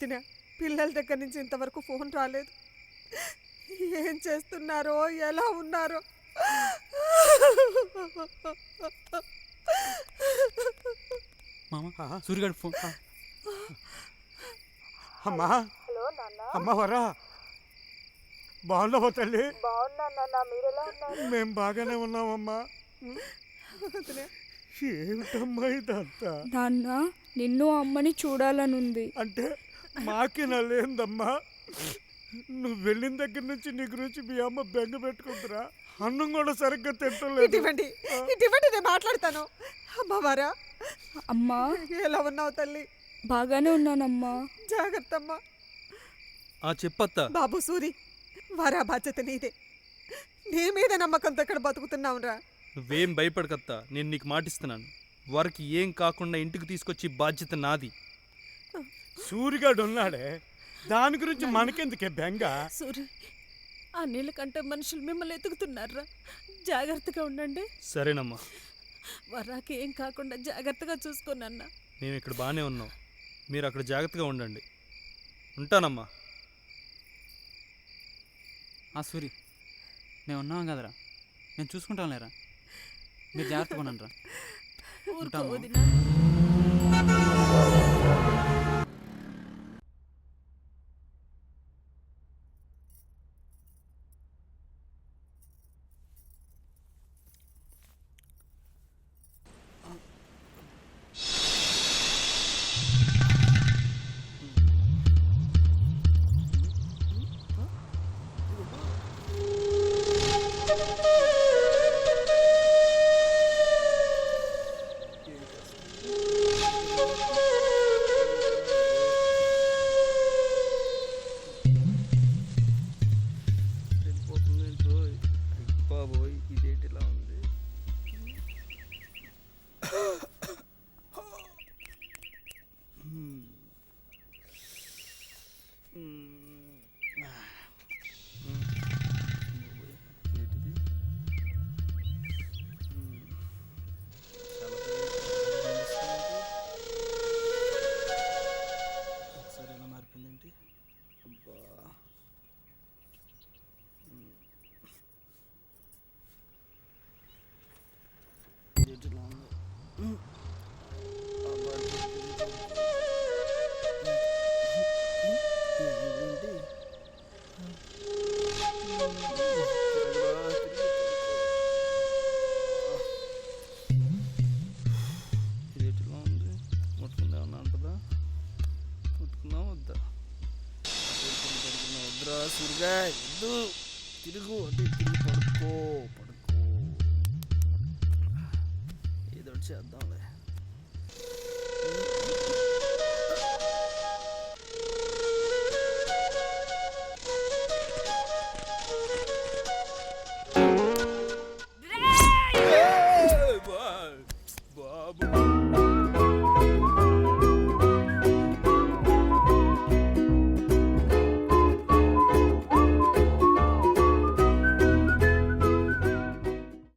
వదిన, పిల్లల దగ్గర నుంచి ఇంతవరకు ఫోన్ రాలేదు. ఏం చేస్తున్నారో, ఎలా ఉన్నారో. మామ సూర్యగాడి ఫోన్. అమ్మా, హలో నాన్న. అమ్మ వరా, బాగున్నావా తల్లి? బాగున్నాను నాన్న, మీరెలా ఉన్నారు? మేము బాగానే ఉన్నామమ్మా. వదిన, ఏమిటమ్మా ఇదంతా? నాన్న, నిన్ను అమ్మని చూడాలనుంది. అంటే మాకే నల్లేందమ్మా. నువ్వు వెళ్ళిన దగ్గర నుంచి నీ గురించి మీ అమ్మ బెంగ పెట్టుకుంటురా. అన్నం కూడా సరిగ్గా తింటలేదు. ఇటువంటి ఇటువంటి నేను మాట్లాడతాను. అమ్మవారా, అమ్మా, ఎలా ఉన్నావు తల్లి? బాగానే ఉన్నానమ్మా. జాగ్రత్త అమ్మా. చెప్పత్తా. బాబు సూరి, వారా బాధ్యత నీదే. నీ మీద నమ్మకంతో ఇక్కడ బతుకుతున్నావురా. నువ్వేం భయపడకత్తా, నేను నీకు మాటిస్తున్నాను. వారికి ఏం కాకుండా ఇంటికి తీసుకొచ్చి బాధ్యత నాది. సూరిగాడు ఉన్నాడే, దాని గురించి మనకెందుకే బెంగ? సూరి, ఆ నీళ్ళకంటే మనుషులు మిమ్మల్ని ఎతుకుతున్నారా? జాగ్రత్తగా ఉండండి. సరేనమ్మా, వరాకి ఏం కాకుండా జాగ్రత్తగా చూసుకోనన్నా. మేము ఇక్కడ బాగానే ఉన్నాం, మీరు అక్కడ జాగ్రత్తగా ఉండండి. ఉంటానమ్మా. సూరి, మేము ఉన్నాం కదరా, నేను చూసుకుంటాను లేరా, మీరు జాగ్రత్తగా ఉండండి రా. ఊరుకో వదినా. బాబోయ్, ఇదేంటి ఇలా ఉంది? ఒకసారి ఎలా మారిపోయిందేంటి? అబ్బా, సూరిగా వద్దు, తిరుగు అంటే తిరిగి పడుకో పడుకో. ఏదో చేద్దాంలే. బాబు